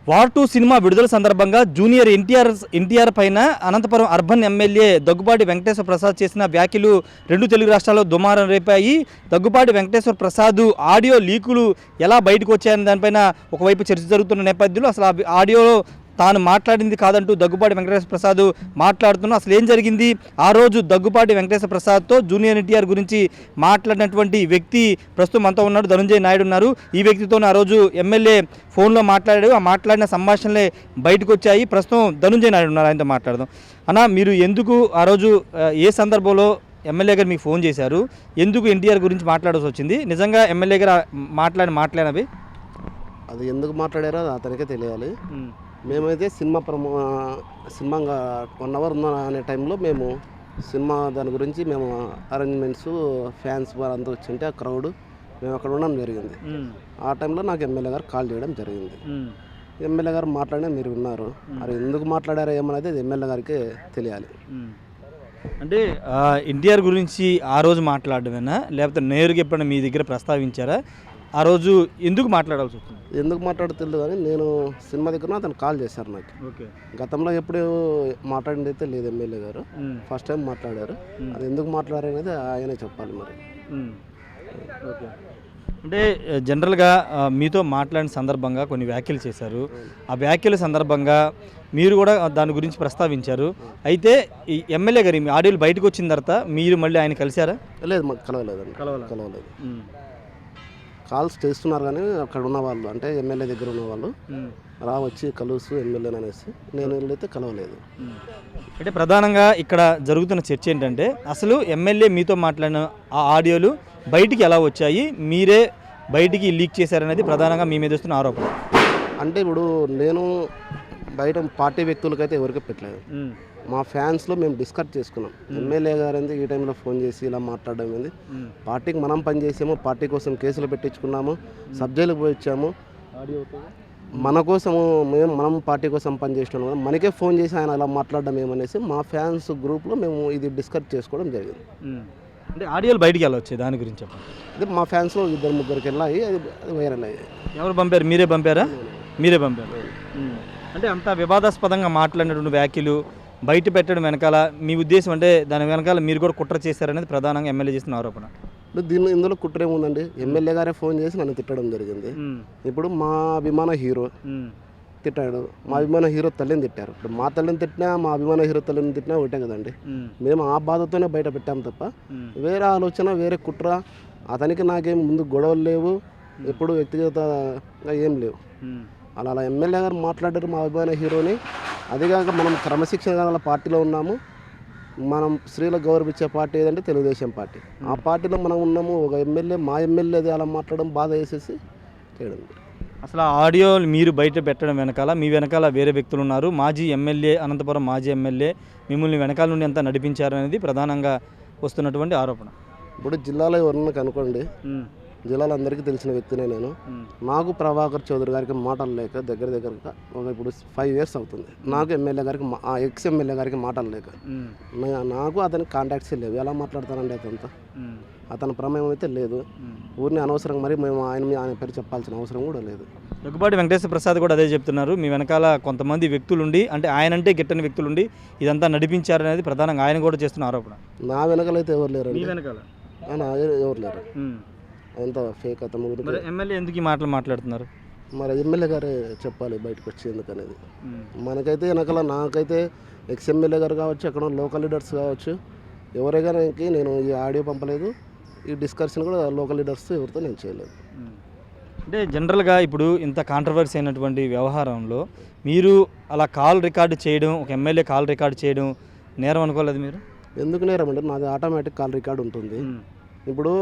War 2 cinema విడుదల సందర్భంగా junior NTR పైన అనంతపురం అర్బన్ ఎమ్మెల్యే దగ్గుబాటి వెంకటేశ్వర ప్రసాద్ చేసిన వ్యాఖ్యలు రెండు తెలుగు రాష్ట్రాల్లో దుమారం రేపాయి. దగ్గుబాటి వెంకటేశ్వర ప్రసాద్ ఆడియో లీకులు ఎలా బయటకు వచ్చాయని దానిపైన ఒకవైపు చర్చ జరుగుతున్న నేపథ్యంలో అసలు ఆ ఆడియోలో తాను మాట్లాడింది కాదంటూ దగ్గుబాటి వెంకటేశ్వర ప్రసాద్ మాట్లాడుతున్నా అసలు ఏం జరిగింది, ఆ రోజు దగ్గుబాటి వెంకటేశ్వర ప్రసాద్తో జూనియర్ ఎన్టీఆర్ గురించి మాట్లాడినటువంటి వ్యక్తి ప్రస్తుతం మనతో ఉన్నాడు, ధనుంజయ నాయుడు ఉన్నారు. ఈ వ్యక్తితో ఆ రోజు ఎమ్మెల్యే ఫోన్లో మాట్లాడాడు. ఆ మాట్లాడిన సంభాషణలే బయటకు వచ్చాయి. ప్రస్తుతం ధనుంజయ నాయుడు ఉన్నారు, ఆయనతో మాట్లాడదాం. అన్న, మీరు ఎందుకు ఆ రోజు ఏ సందర్భంలో ఎమ్మెల్యే గారు మీకు ఫోన్ చేశారు, ఎందుకు ఎన్టీఆర్ గురించి మాట్లాడాల్సి వచ్చింది, నిజంగా ఎమ్మెల్యే గారు మాట్లాడినవి అది ఎందుకు మాట్లాడారో అది అతనికే తెలియాలి. మేమైతే సినిమా 1 అవర్ ఉన్న అనే టైంలో మేము సినిమా దాని గురించి మేము అరేంజ్మెంట్స్ ఫ్యాన్స్ వారంతా వచ్చింటే ఆ క్రౌడ్ మేము అక్కడ ఉండడం జరిగింది. ఆ టైంలో నాకు ఎమ్మెల్యే గారు కాల్ చేయడం జరిగింది. ఎమ్మెల్యే గారు మాట్లాడినా మీరు విన్నారు. అది ఎందుకు మాట్లాడారో ఏమనేది అది ఎమ్మెల్యే గారికి తెలియాలి. అంటే ఎన్టీఆర్ గురించి ఆ రోజు మాట్లాడమేనా, లేకపోతే నేరుగా ఎప్పుడైనా మీ దగ్గర ప్రస్తావించారా? ఆ రోజు ఎందుకు మాట్లాడాల్సి వచ్చింది? ఎందుకు మాట్లాడుతుంది కానీ నేను సినిమా దగ్గర అతను కాల్ చేశారు నాకు. ఓకే, గతంలో ఎప్పుడు మాట్లాడింది అయితే లేదు. ఎమ్మెల్యే గారు ఫస్ట్ టైం మాట్లాడారు. అది ఎందుకు మాట్లాడారు అనేది ఆయనే చెప్పాలి మరి. ఓకే, అంటే జనరల్గా మీతో మాట్లాడిన సందర్భంగా కొన్ని వ్యాఖ్యలు చేశారు. ఆ వ్యాఖ్యల సందర్భంగా మీరు కూడా దాని గురించి ప్రస్తావించారు. అయితే ఈ ఎమ్మెల్యే గారి మీ ఆడియోలు బయటకు వచ్చిన తర్వాత మీరు మళ్ళీ ఆయన కలిశారా? లేదు, మాకు కలవలేదండి. కలవలేదు. కాల్స్ చేస్తున్నారు కానీ అక్కడ ఉన్న వాళ్ళు అంటే ఎమ్మెల్యే దగ్గర ఉన్న వాళ్ళు వచ్చి కలుసు ఎమ్మెల్యేని అనేసి నేను వెళ్ళైతే కలవలేదు. అంటే ప్రధానంగా ఇక్కడ జరుగుతున్న చర్చ ఏంటంటే అసలు ఎమ్మెల్యే మీతో మాట్లాడిన ఆ ఆడియోలు బయటికి ఎలా వచ్చాయి, మీరే బయటికి లీక్ చేశారనేది ప్రధానంగా మీ మీద వస్తున్న ఆరోపణ. అంటే ఇప్పుడు నేను బయట పార్టీ వ్యక్తులకైతే ఎవరికి పెట్టలేదు. మా ఫ్యాన్స్లో మేము డిస్కస్ చేసుకున్నాం. ఎమ్మెల్యే గారు ఎందుకు ఈ టైంలో ఫోన్ చేసి ఇలా మాట్లాడడం ఏంది, పార్టీకి మనం పనిచేసాము, పార్టీ కోసం కేసులు పెట్టించుకున్నాము, సబ్జెక్టులకు పోయి వచ్చాము, మన కోసము మనం పార్టీ కోసం పనిచేస్తున్నాం కదా, మనకే ఫోన్ చేసి ఆయన అలా మాట్లాడడం ఏమనేసి మా ఫ్యాన్స్ గ్రూప్లో మేము ఇది డిస్కస్ చేసుకోవడం జరిగింది. అంటే ఆడియోలు బయటికి ఎలా వచ్చాయి దాని గురించి చెప్పండి. అది మా ఫ్యాన్స్లో 2-3 వెళ్ళాయి, అది వైరల్ అయ్యాయి. ఎవరు పంపారు? మీరే పంపారా? మీరే పంపారు. అంటే అంత వివాదాస్పదంగా మాట్లాడినటువంటి వ్యాఖ్యలు బయట పెట్టడం వెనకాల మీ ఉద్దేశం అంటే దాని వెనకాల మీరు కూడా కుట్ర చేశారనేది ప్రధానంగా ఎమ్మెల్యే చేసిన ఆరోపణ. ఇందులో కుట్ర ఏముందండి, ఎమ్మెల్యే గారే ఫోన్ చేసి నన్ను తిట్టడం జరిగింది. ఇప్పుడు మా అభిమాన హీరో తిట్టాడు, మా అభిమాన హీరో తల్లిని తిట్టారు. ఇప్పుడు మా తల్లిని తిట్టినా మా అభిమాన హీరో తల్లిని తిట్టినా ఒకటే కదండి. మేము ఆ బాధతోనే బయట పెట్టాము తప్ప వేరే ఆలోచన వేరే కుట్ర అతనికి నాకేం ముందు గొడవలు లేవు, ఎప్పుడు వ్యక్తిగతంగా ఏం లేవు. అలా ఎమ్మెల్యే గారు మాట్లాడారు మా అభిమాన హీరోని. అదిగాక మనం క్రమశిక్షణ గల పార్టీలో ఉన్నాము. మనం స్త్రీలకు గౌరవించే పార్టీ ఏదంటే తెలుగుదేశం పార్టీ. ఆ పార్టీలో మనం ఉన్నాము. ఒక ఎమ్మెల్యే మా ఎమ్మెల్యేది అలా మాట్లాడడం బాధ వేసేసి చేయడం. అసలు ఆ ఆడియో మీరు బయట పెట్టడం వెనకాల మీ వెనకాల వేరే వ్యక్తులు ఉన్నారు. మాజీ ఎమ్మెల్యే, అనంతపురం మాజీ ఎమ్మెల్యే మిమ్మల్ని వెనకాల నుండి ఎంత నడిపించారనేది ప్రధానంగా వస్తున్నటువంటి ఆరోపణ. ఇప్పుడు జిల్లాలో ఎవరన్నా కనుకోండి, జిల్లాలో అందరికీ తెలిసిన వ్యక్తినే నేను. నాకు ప్రభాకర్ చౌదరి గారికి మాటలు లేక దగ్గరగా ఇప్పుడు 5 years అవుతుంది. నాకు ఎమ్మెల్యే గారికి ఎక్స్ ఎమ్మెల్యే గారికి మాటలు లేక నాకు అతనికి కాంటాక్ట్స్ లేవు. ఎలా మాట్లాడతానండి అతనితో? అతని ప్రమేయం అయితే లేదు. ఊరిని అనవసరంగా మరి మేము ఆయన పేరు చెప్పాల్సిన అవసరం కూడా లేదు. దగ్గుబాటి వెంకటేశ్వర ప్రసాద్ కూడా అదే చెప్తున్నారు. మీ వెనకాల కొంతమంది వ్యక్తులుండి అంటే ఆయనంటే గిట్టని వ్యక్తులుండి ఇదంతా నడిపించారనేది ప్రధానంగా ఆయన కూడా చేస్తున్న ఆరోపణ. నా వెనకాలైతే ఎవరు లేరు. మీ వెనకాల ఎవరు లేరు. అంత ఫేక్ అతను గురించి. ఎమ్మెల్యే ఎందుకు ఈ మాటలు మాట్లాడుతున్నారు? మరి ఎమ్మెల్యే గారే చెప్పాలి బయటకు వచ్చి ఎందుకనేది. మనకైతే వెనకాల నాకైతే ఎక్స్ ఎమ్మెల్యే గారు కావచ్చు, అక్కడ లోకల్ లీడర్స్ కావచ్చు, ఎవరైనా నేను ఈ ఆడియో పంపలేదు. ఈ డిస్కషన్ కూడా లోకల్ లీడర్స్ ఎవరితో నేను చేయలేదు. అంటే జనరల్గా ఇప్పుడు ఇంత కాంట్రవర్సీ అయినటువంటి వ్యవహారంలో మీరు అలా కాల్ రికార్డు చేయడం, ఒక ఎమ్మెల్యే కాల్ రికార్డు చేయడం నేరం అనుకోలేదు మీరు? ఎందుకు నేరం అంటే నాది ఆటోమేటిక్ కాల్ రికార్డు ఉంటుంది. ఇప్పుడు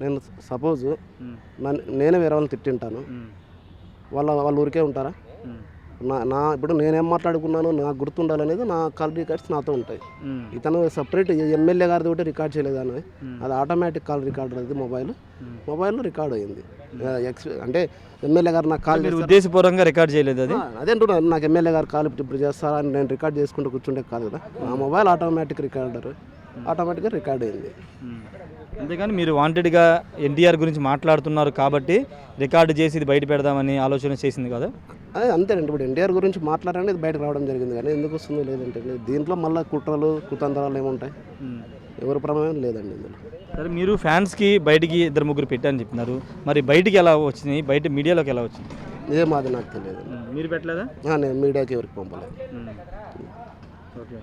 నేను సపోజ్ నేనే వేరే వాళ్ళని తిట్టింటాను, వాళ్ళ ఊరికే ఉంటారా? ఇప్పుడు నేనేం మాట్లాడుకున్నాను నాకు గుర్తుండాలనేది నా కాల్ రికార్డ్స్ నాతో ఉంటాయి. ఇతను సపరేట్ ఎమ్మెల్యే గారిది ఒకటి రికార్డ్ చేయలేదని, అది ఆటోమేటిక్ కాల్ రికార్డర్ అది మొబైల్లో రికార్డ్ అయ్యింది. అంటే ఎమ్మెల్యే గారు నాకు కాల్ ఉద్దేశపూర్వకంగా రికార్డ్ చేయలేదు. అది అదేంటున్నాను, నాకు ఎమ్మెల్యే గారు కాల్ ఇప్పుడు చేస్తారా అని నేను రికార్డ్ చేసుకుంటూ కూర్చుంటే కాదు కదా. నా మొబైల్ ఆటోమేటిక్ రికార్డర్ ఆటోమేటిక్గా రికార్డ్ అయింది. అంతేగాని మీరు వాంటెడ్గా ఎన్టీఆర్ గురించి మాట్లాడుతున్నారు కాబట్టి రికార్డు చేసి ఇది బయట పెడదామని ఆలోచన చేసింది కదా? అదే అంతేనండి. ఇప్పుడు ఎన్టీఆర్ గురించి మాట్లాడండి ఇది బయటకు రావడం జరిగింది, కానీ ఎందుకు వస్తుందో లేదంటే దీంట్లో మళ్ళీ కుట్రలు కుతంత్రాలు ఏముంటాయి, ఎవరి ప్రమేయం లేదండి ఇందులో. సరే, మీరు ఫ్యాన్స్కి బయటికి 2-3 పెట్టారని చెప్తున్నారు, మరి బయటికి ఎలా వచ్చింది, బయట మీడియాలోకి ఎలా వచ్చింది? ఏం అది నాకు తెలియదు. మీరు పెట్టలేదా? నేను మీడియాకి ఎవరికి పంపలేదు. ఓకే.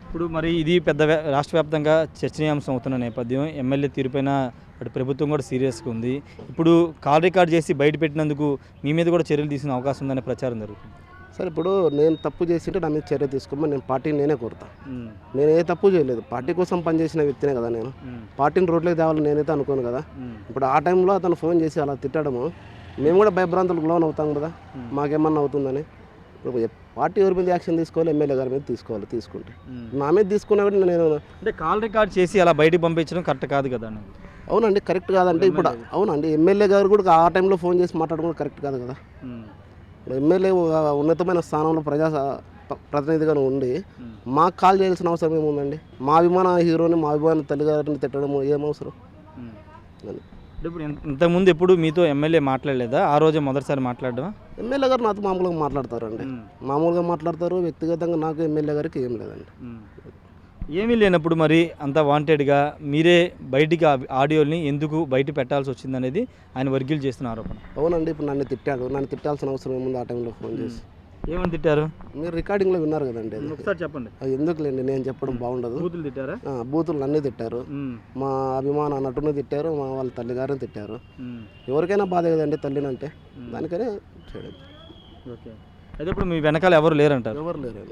ఇప్పుడు మరి ఇది పెద్ద రాష్ట్ర వ్యాప్తంగా చర్చనీయాంశం అవుతున్న నేపథ్యం, ఎమ్మెల్యే తీరుపైన అటు ప్రభుత్వం కూడా సీరియస్గా ఉంది. ఇప్పుడు కాల్ రికార్డ్ చేసి బయట పెట్టినందుకు మీ మీద కూడా చర్యలు తీసుకునే అవకాశం ఉందనే ప్రచారం జరుగుతుంది. సరే, ఇప్పుడు నేను తప్పు చేసింటే నా మీద చర్య తీసుకోమని నేను పార్టీని నేనే కోరుతా. నేను ఏ తప్పు చేయలేదు, పార్టీ కోసం పనిచేసిన వ్యక్తినే కదా నేను. పార్టీని రోడ్లోకి తేవాలని నేనైతే అనుకోను కదా. ఇప్పుడు ఆ టైంలో అతను ఫోన్ చేసి అలా తిట్టడము, మేము కూడా భయభ్రాంతులకు లోన్ అవుతాం కదా, మాకేమన్నా అవుతుందని. ఇప్పుడు పార్టీ ఎవరి మీద యాక్షన్ తీసుకోవాలి, ఎమ్మెల్యే గారి మీద తీసుకోవాలి. తీసుకుంటే నా మీద తీసుకున్నా కూడా నేను అంటే కాల్ రికార్డ్ చేసి అలా బయటికి పంపించడం కరెక్ట్ కాదు కదా. అవునండి, కరెక్ట్ కాదంటే ఇప్పుడు అవునండి, ఎమ్మెల్యే గారు కూడా ఆ టైంలో ఫోన్ చేసి మాట్లాడడం కూడా కరెక్ట్ కాదు కదా. ఇప్పుడు ఎమ్మెల్యే ఉన్నతమైన స్థానంలో ప్రతినిధిగా ఉండి మాకు కాల్ చేయాల్సిన అవసరం ఏముందండి? మా అభిమాన హీరోని, మా అభిమాన తల్లిగారిని తిట్టడం ఏమవసరం? ఇప్పుడు ఇంతకుముందు ఎప్పుడు మీతో ఎమ్మెల్యే మాట్లాడలేదా? ఆ రోజే మొదటిసారి మాట్లాడడం? ఎమ్మెల్యే గారు నాతో మామూలుగా మాట్లాడతారండి, మామూలుగా మాట్లాడతారు. వ్యక్తిగతంగా నాకు ఎమ్మెల్యే గారికి ఏం లేదండి. ఏమీ లేనప్పుడు మరి అంత వాంటెడ్గా మీరే బయటికి ఆడియోని ఎందుకు బయట పెట్టాల్సి వచ్చిందనేది ఆయన వర్గీలు చేస్తున్న ఆరోపణ. అవునండి, ఇప్పుడు నన్ను తిట్టాడు, నన్ను తిట్టాల్సిన అవసరం ఏముంది? ఆ టైంలో ఫోన్ చేసి ఏమని తిట్టారు? మీరు రికార్డింగ్లో విన్నారు కదండి. ఒకసారి చెప్పండి. ఎందుకులేండి, నేను చెప్పడం బాగుండదు. బూతులు తిట్టారా? బూతులు నన్ను తిట్టారు, మా అభిమాన నటుని తిట్టారు, మా వాళ్ళ తల్లిగారిని తిట్టారు. ఎవరికైనా బాధ కదండి తల్లిని అంటే, దానికనే చేయడం. ఓకే. అయితే ఇప్పుడు మీ వెనకాల ఎవరు లేరంటారు? ఎవరు లేరు.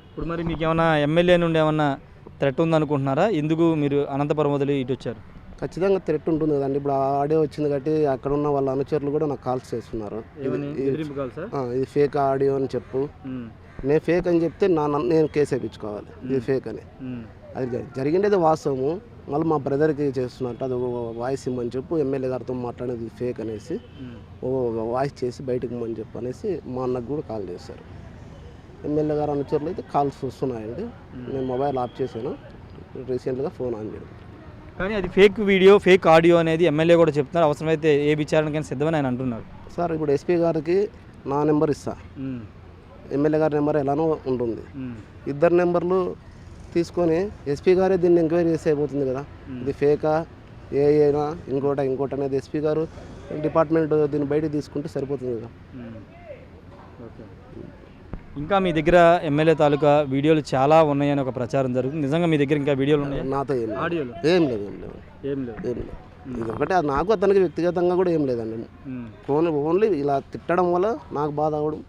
ఇప్పుడు మరి మీకు ఏమైనా ఎమ్మెల్యే నుండి ఏమన్నా థ్రెట్ ఉందనుకుంటున్నారా? ఎందుకు మీరు అనంతపురం వదిలి ఇటు వచ్చారు? ఖచ్చితంగా థ్రెట్ ఉంటుంది కదండి. ఇప్పుడు ఆడియో వచ్చింది కాబట్టి అక్కడ ఉన్న వాళ్ళ అనుచరులు కూడా నాకు కాల్స్ చేస్తున్నారు, ఇది ఫేక్ ఆడియో అని చెప్పు. నేను ఫేక్ అని చెప్తే నేను కేసు వేయించుకోవాలి, ఇది ఫేక్ అని. అది జరిగిండేది వాస్తవము, మళ్ళీ మా బ్రదర్కి చేస్తున్నట్టు అది వాయిస్ ఇమ్మని చెప్పు, ఎమ్మెల్యే గారితో మాట్లాడేది ఫేక్ అనేసి వాయిస్ చేసి బయటకు ఇమ్మని చెప్పు అనేసి మా అన్నకు కూడా కాల్ చేశారు. ఎమ్మెల్యే గారు అనుచరులు అయితే కాల్స్ వస్తున్నాయండి. నేను మొబైల్ ఆఫ్ చేశాను, రీసెంట్గా ఫోన్ ఆన్ చేయడం. కానీ అది ఫేక్ వీడియో, ఫేక్ ఆడియో అనేది ఎమ్మెల్యే కూడా చెప్తున్నారు. అవసరమైతే ఏ విచారణకైనా సిద్ధమని ఆయన అంటున్నారు. సార్, ఇప్పుడు ఎస్పీ గారికి నా నెంబర్ ఇస్తా, ఎమ్మెల్యే గారి నెంబర్ ఎలానో ఉంటుంది. ఇద్దరు నెంబర్లు తీసుకొని ఎస్పీ గారే దీన్ని ఎంక్వైరీ చేసి అయిపోతుంది కదా. ఇది ఫేకా ఏ అయినా ఇంకోటి అనేది ఎస్పీ గారు డిపార్ట్మెంట్ దీన్ని బయటకు తీసుకుంటే సరిపోతుంది కదా. ఇంకా మీ దగ్గర ఎమ్మెల్యే తాలూకా వీడియోలు చాలా ఉన్నాయని ఒక ప్రచారం జరుగుతుంది. నిజంగా మీ దగ్గర ఇంకా వీడియోలు ఉన్నాయి? నాతో ఆడియోలు ఏం లేదు. ఇది ఒకటే, నాకు అతనికి వ్యక్తిగతంగా కూడా ఏం లేదండి. ఓన్లీ ఇలా తిట్టడం వల్ల నాకు బాధ అవ్వడం,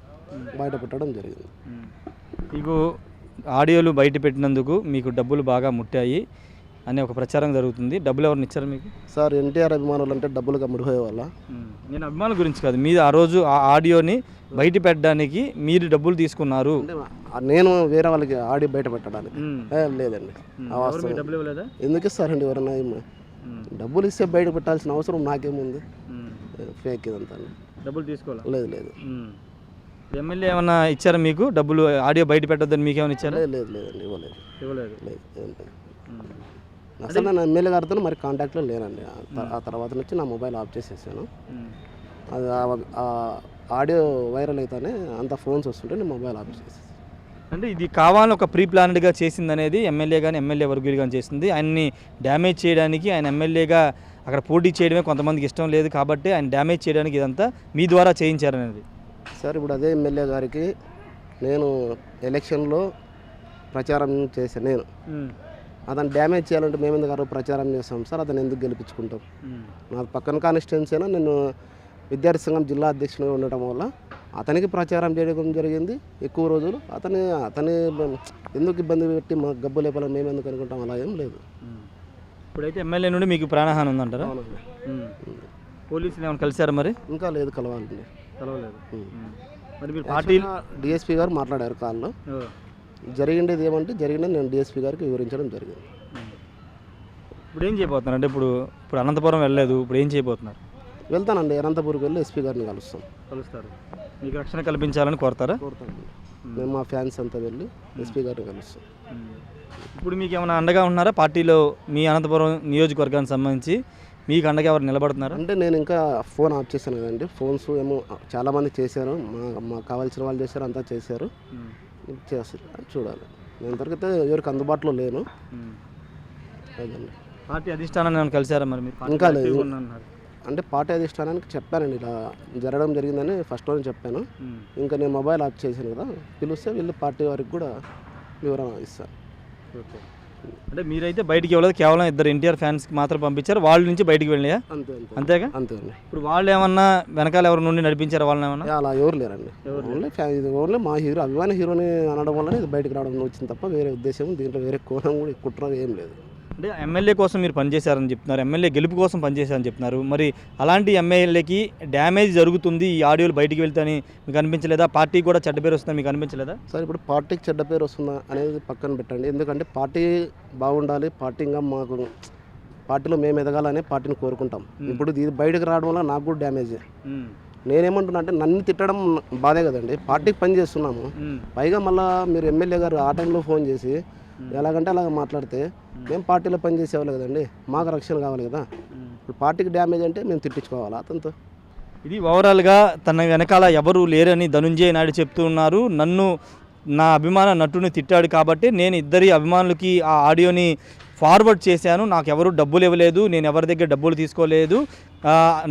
బయట పెట్టడం జరిగింది. మీకు ఆడియోలు బయట పెట్టినందుకు మీకు డబ్బులు బాగా ముట్టాయి అనే ఒక ప్రచారం జరుగుతుంది. డబ్బులు ఎవరిని ఇచ్చారు మీకు? సార్, ఎన్టీఆర్ అభిమానులు అంటే డబ్బులు కమ్ముడిపోయే వాళ్ళ? నేను అభిమానుల గురించి కాదు, మీరు ఆ రోజు ఆ ఆడియోని బయట పెట్టడానికి మీరు డబ్బులు తీసుకున్నారు. నేను వేరే వాళ్ళకి ఆడియో బయట పెట్టడానికి లేదండి. డబ్బులు ఇవ్వలేదా? ఎందుకు ఇస్తారండి ఎవరన్నా? డబ్బులు ఇస్తే బయట పెట్టాల్సిన అవసరం నాకేముంది? ఫేక్ ఇదంతా. డబ్బులు తీసుకోవాలి? లేదు. ఎమ్మెల్యే ఏమన్నా ఇచ్చారా మీకు డబ్బులు? ఆడియో బయట పెట్టొద్దని మీకు ఏమైనా ఇచ్చారా? లేదండి, ఇవ్వలేదు. అసలు నేను ఎమ్మెల్యే గారితో మరి కాంటాక్ట్లో లేనండి. ఆ తర్వాత నుంచి నా మొబైల్ ఆఫ్ చేసేసాను. అది ఆడియో వైరల్ అయితేనే అంత ఫోన్స్ వస్తుంటే నేను మొబైల్ ఆఫ్ చేసేసాను. అంటే ఇది కావాలని ఒక ప్రీ ప్లాన్డ్గా చేసింది అనేది ఎమ్మెల్యే కానీ ఎమ్మెల్యే వర్గీయులు కానీ చేస్తుంది. ఆయన్ని డ్యామేజ్ చేయడానికి, ఆయన ఎమ్మెల్యేగా అక్కడ పోటీ చేయడమే కొంతమందికి ఇష్టం లేదు కాబట్టి ఆయన డ్యామేజ్ చేయడానికి ఇదంతా మీ ద్వారా చేయించారనేది. సార్, ఇప్పుడు అదే ఎమ్మెల్యే గారికి నేను ఎలక్షన్లో ప్రచారం చేశాను. నేను అతను డ్యామేజ్ చేయాలంటే మేము ఎందుకు ప్రచారం చేస్తాం సార్? అతను ఎందుకు గెలిపించుకుంటాం? నా పక్కన కాన్స్టిట్యున్సీ అయినా నేను విద్యార్థి సంఘం జిల్లా అధ్యక్షునిగా ఉండటం వల్ల అతనికి ప్రచారం చేయడం జరిగింది ఎక్కువ రోజులు. అతని ఎందుకు ఇబ్బంది పెట్టి మా గబ్బు లేపాలని మేము ఎందుకు అనుకుంటాం? అలా ఏం లేదు. ఇప్పుడైతే ఎమ్మెల్యే నుండి మీకు ప్రాణహాని ఉందంటారా? పోలీసులు ఏమైనా కలిసారా మరి? ఇంకా లేదు, కలవాలండి. కలవలేదు. మరి మీరు పార్టీ డిఎస్పీ గారు మాట్లాడారు కాల్లో. జరిగిండేది ఏమంటే జరిగిండేది నేను డిఎస్పీ గారికి వివరించడం జరిగింది. ఇప్పుడు ఏం చేయబోతున్నారు? అంటే ఇప్పుడు అనంతపురం వెళ్ళలేదు, ఇప్పుడు ఏం చేయబోతున్నారు? వెళ్తానండి, అనంతపురంకి వెళ్ళి ఎస్పీ గారిని కలుస్తారు. మీకు రక్షణ కల్పించాలని కోరుతారా? కోరుతానండి. మేము మా ఫ్యాన్స్ అంతా వెళ్ళి ఎస్పీ గారిని కలుస్తాం. ఇప్పుడు మీకు ఏమైనా అండగా ఉన్నారా పార్టీలో? మీ అనంతపురం నియోజకవర్గానికి సంబంధించి మీకు అండగా ఎవరు నిలబడుతున్నారు? అంటే నేను ఇంకా ఫోన్ ఆఫ్ చేశాను కదండి. ఫోన్స్ ఏమో చాలామంది చేశారు, మాకు కావాల్సిన వాళ్ళు చేశారు, అంతా చేశారు. చేస్తారు చూడాలి. నేను ఇంతవరకైతే ఎవరికి అందుబాటులో లేను. అదండి. పార్టీ అధిష్టానాన్ని ఏమైనా కలిసారా మరి మీరు? ఇంకా లేదు. అంటే పార్టీ అధిష్టానానికి చెప్పానండి, ఇలా జరగడం జరిగిందని ఫస్ట్లోనే చెప్పాను. ఇంకా నేను మొబైల్ ఆఫ్ చేశాను కదా, పిలిస్తే వీళ్ళు పార్టీ వారికి కూడా వివరణ ఇస్తాను. ఓకే. అంటే మీరైతే బయటికి ఇవ్వలేదు, కేవలం ఇద్దరు ఎన్టీఆర్ ఫ్యాన్స్కి మాత్రం పంపించారు, వాళ్ళ నుంచి బయటికి వెళ్ళినాయా? అంతే అంతేగా? అంతే అండి. ఇప్పుడు వాళ్ళు ఏమన్నా వెనకాల ఎవరి నుండి నడిపించారు వాళ్ళని ఏమన్నా? అలా ఎవరు లేరండి. ఇది ఓన్లీ మా హీరో, అభిమాన హీరోని అనడం వల్ల ఇది బయటకు రావడం వచ్చింది తప్ప వేరే ఉద్దేశం దీంట్లో వేరే కోణం కూడా కుట్ర ఏం లేదు. అంటే ఎమ్మెల్యే కోసం మీరు పనిచేశారని చెప్తున్నారు, ఎమ్మెల్యే గెలుపు కోసం పనిచేశారని చెప్తున్నారు. మరి అలాంటి ఎమ్మెల్యేకి డ్యామేజ్ జరుగుతుంది ఈ ఆడియోలు బయటికి వెళ్తాని మీకు అనిపించలేదా? పార్టీకి కూడా చెడ్డ పేరు వస్తుందని మీకు అనిపించలేదా? సార్ ఇప్పుడు పార్టీకి చెడ్డ పేరు వస్తుందా అనేది పక్కన పెట్టండి. ఎందుకంటే పార్టీ బాగుండాలి, పార్టీ ఇంకా మాకు పార్టీలో మేము ఎదగాలని పార్టీని కోరుకుంటాం. ఇప్పుడు ఇది బయటకు రావడం వల్ల నాకు కూడా డ్యామేజ్. నేనేమంటున్నా అంటే నన్ను తిట్టడం బాధే కదండి, పార్టీకి పని చేస్తున్నాము. పైగా మళ్ళీ మీరు ఎమ్మెల్యే గారు ఆ టైంలో ఫోన్ చేసి ఎలాగంటే అలాగ మాట్లాడితే మేము పార్టీలో పని చేసేవాళ్ళు కదండి, మాకు రక్షణ కావాలి కదా. ఇప్పుడు పార్టీకి డ్యామేజ్ అంటే మేము తిట్టించుకోవాలా అతనితో? ఇది ఓవరాల్గా తన వెనకాల ఎవరు లేరని ధనుంజయ నాయుడు చెప్తూ ఉన్నారు. నన్ను నా అభిమాన నటుని తిట్టాడు కాబట్టి నేను ఇద్దరి అభిమానులకి ఆ ఆడియోని ఫార్వర్డ్ చేశాను, నాకు ఎవరు డబ్బులు ఇవ్వలేదు, నేను ఎవరి దగ్గర డబ్బులు తీసుకోలేదు,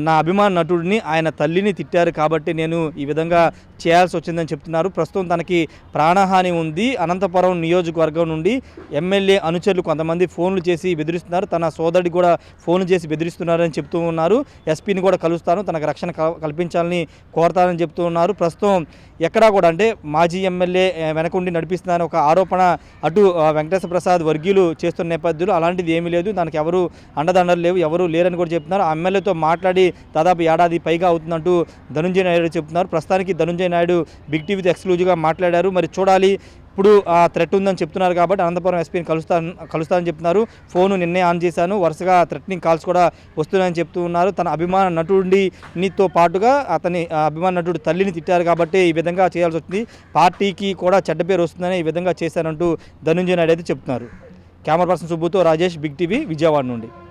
నా అభిమాన నటుడిని ఆయన తల్లిని తిట్టారు కాబట్టి నేను ఈ విధంగా చేయాల్సి వచ్చిందని చెప్తున్నారు. ప్రస్తుతం తనకి ప్రాణహాని ఉంది. అనంతపురం నియోజకవర్గం నుండి ఎమ్మెల్యే అనుచరులు కొంతమంది ఫోన్లు చేసి బెదిరిస్తున్నారు, తన సోదరుడికి కూడా ఫోన్లు చేసి బెదిరిస్తున్నారని చెప్తూ ఉన్నారు. ఎస్పీని కూడా కలుస్తాను, తనకు రక్షణ కల్పించాలని కోరతానని చెప్తూ ఉన్నారు. ప్రస్తుతం ఎక్కడా కూడా అంటే మాజీ ఎమ్మెల్యే వెనకుండి నడిపిస్తున్నారని ఒక ఆరోపణ అటు వెంకటేశ్వర ప్రసాద్ వర్గీయులు చేస్తున్న నేపథ్యంలో అలాంటిది ఏమీ లేదు, దానికి ఎవరు అండదండలు లేవు, ఎవరు లేరని కూడా చెప్తున్నారు. ఆ ఎమ్మెల్యేతో మాట్లాడి దాదాపు ఏడాది పైగా అవుతుందంటూ ధనుంజయ నాయుడు చెప్తున్నారు. ప్రస్తుతానికి ధనుంజయ నాయుడు బిగ్ టీవీతో ఎక్స్క్లూజివ్గా మాట్లాడారు. మరి చూడాలి, ఇప్పుడు ఆ థ్రెట్ ఉందని చెప్తున్నారు కాబట్టి అనంతపురం ఎస్పీని కలుస్తానని చెప్తున్నారు. ఫోను నిన్నే ఆన్ చేశాను, వరుసగా థ్రెట్నింగ్ కాల్స్ కూడా వస్తున్నాయని చెప్తూ ఉన్నారు. తన అభిమాన నటుడితో పాటుగా అతని అభిమాన నటుడు తల్లిని తిట్టారు కాబట్టి ఈ విధంగా చేయాల్సి వచ్చింది, పార్టీకి కూడా చెడ్డ పేరు వస్తుందని ఈ విధంగా చేశానంటూ ధనుంజయ నాయుడు అయితే చెప్తున్నారు. కెమెరా పర్సన్ సుబ్బుతో రాజేష్, బిగ్ టీవీ, విజయవాడ నుండి.